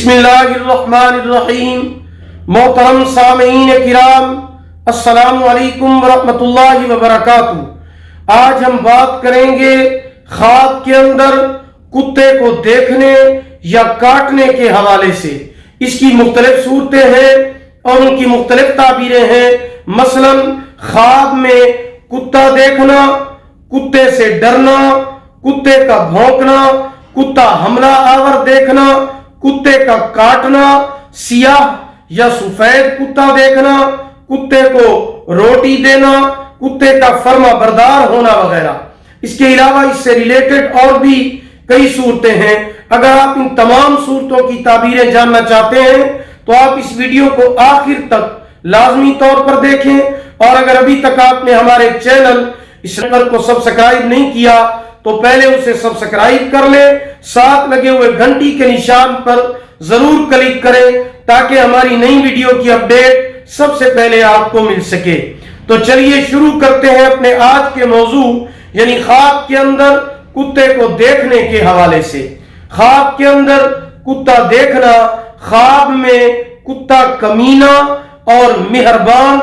بسم اللہ الرحمن الرحیم۔ محترم سامعین کرام، السلام علیکم ورحمۃ اللہ وبرکاتہ۔ آج ہم بات کریں گے خواب کے اندر کتے کو دیکھنے یا کاٹنے کے حوالے سے۔ اس کی مختلف صورتیں ہیں اور ان کی مختلف تعبیریں ہیں۔ مثلا خواب میں کتا دیکھنا، کتے سے ڈرنا، کتے کا بھونکنا، کتا حملہ آور دیکھنا، کتے کا کاٹنا، سیاہ یا سفید کتا دیکھنا، کتے کو روٹی دینا، کتے کا فرما بردار ہونا وغیرہ۔ اس کے علاوہ اس سے ریلیٹڈ اور بھی کئی صورتیں ہیں۔ اگر آپ ان تمام صورتوں کی تعبیریں جاننا چاہتے ہیں تو آپ اس ویڈیو کو آخر تک لازمی طور پر دیکھیں، اور اگر ابھی تک آپ نے ہمارے چینل اس چینل کو سبسکرائب نہیں کیا تو پہلے اسے سبسکرائب کر لیں، ساتھ لگے ہوئے گھنٹی کے نشان پر ضرور کلک کریں تاکہ ہماری نئی ویڈیو کی اپڈیٹ سب سے پہلے آپ کو مل سکے۔ تو چلیے شروع کرتے ہیں اپنے آج کے موضوع، یعنی خواب کے اندر کتے کو دیکھنے کے حوالے سے۔ خواب کے اندر کتا دیکھنا، خواب میں کتا کمینہ اور مہربان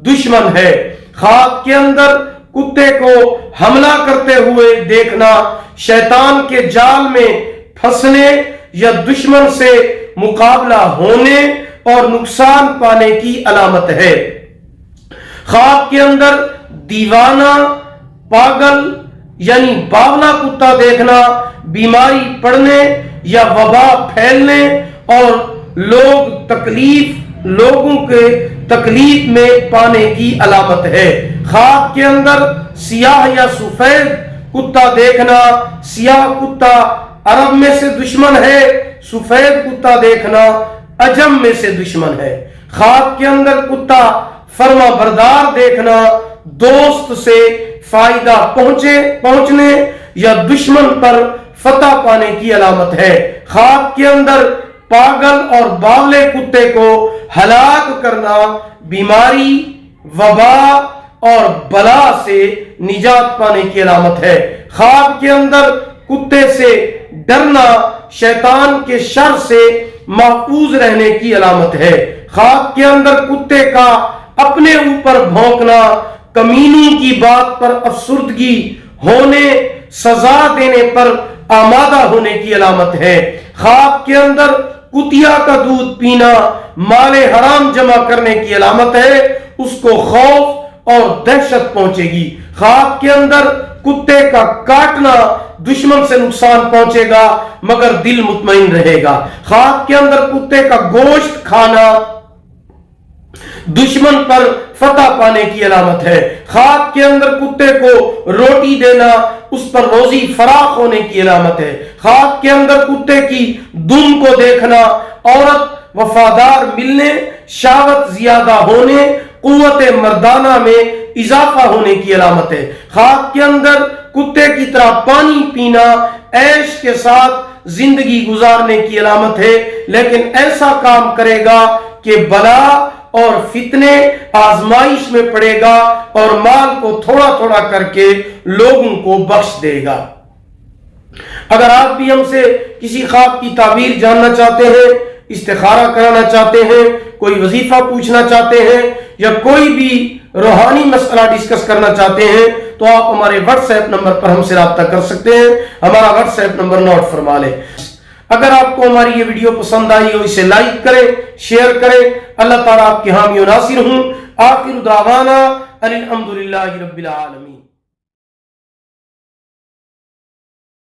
دشمن ہے۔ خواب کے اندر کتے کو حملہ کرتے ہوئے دیکھنا شیطان کے جال میں پھنسنے یا دشمن سے مقابلہ ہونے اور نقصان پانے کی علامت ہے۔ خواب کے اندر دیوانہ، پاگل یعنی باولا کتا دیکھنا بیماری پڑنے یا وبا پھیلنے اور لوگوں کے تکلیف میں پانے کی علامت ہے۔ خواب کے اندر سیاہ یا سفید کتا دیکھنا، سیاہ کتا عرب میں سے دشمن ہے، سفید کتا دیکھنا عجم میں سے دشمن ہے۔ خواب کے اندر کتا فرما بردار دیکھنا دوست سے فائدہ پہنچنے یا دشمن پر فتح پانے کی علامت ہے۔ خواب کے اندر پاگل اور باولے کتے کو ہلاک کرنا بیماری، وبا اور بلا سے نجات پانے کی علامت ہے۔ خواب کے اندر کتے سے ڈرنا شیطان کے شر سے محفوظ رہنے کی علامت ہے۔ خواب کے اندر کتے کا اپنے اوپر بھونکنا کمینی کی بات پر افسردگی ہونے، سزا دینے پر آمادہ ہونے کی علامت ہے۔ خواب کے اندر کتیا کا دودھ پینا مال حرام جمع کرنے کی علامت ہے، اس کو خوف اور دہشت پہنچے گی۔ خواب کے اندر کتے کا کاٹنا دشمن سے نقصان پہنچے گا مگر دل مطمئن رہے گا۔ خواب کے اندر کتے کا گوشت کھانا دشمن پر فتح پانے کی علامت ہے۔ خواب کے اندر کتے کو روٹی دینا اس پر روزی فراخ ہونے کی علامت ہے۔ خواب کے اندر کتے کی دم کو دیکھنا عورت وفادار ملنے، شہوت زیادہ ہونے، قوت مردانہ میں اضافہ ہونے کی علامت ہے۔ خواب کے اندر کتے کی طرح پانی پینا عیش کے ساتھ زندگی گزارنے کی علامت ہے، لیکن ایسا کام کرے گا کہ بلا اور فتنے آزمائش میں پڑے گا اور مال کو تھوڑا تھوڑا کر کے لوگوں کو بخش دے گا۔ اگر آپ بھی ہم سے کسی خواب کی تعبیر جاننا چاہتے ہیں، استخارہ کرانا چاہتے ہیں، کوئی وظیفہ پوچھنا چاہتے ہیں یا کوئی بھی روحانی مسئلہ ڈسکس کرنا چاہتے ہیں تو آپ ہمارے واٹس ایپ نمبر پر ہم سے رابطہ کر سکتے ہیں۔ ہمارا واٹس ایپ نمبر نوٹ فرما لیں۔ اگر آپ کو ہماری یہ ویڈیو پسند آئی ہو اسے لائک کریں، شیئر کریں۔ اللہ تعالیٰ آپ کے حامی و ناصر ہوں۔ آخر دعوانا الحمدللہ رب العالمین۔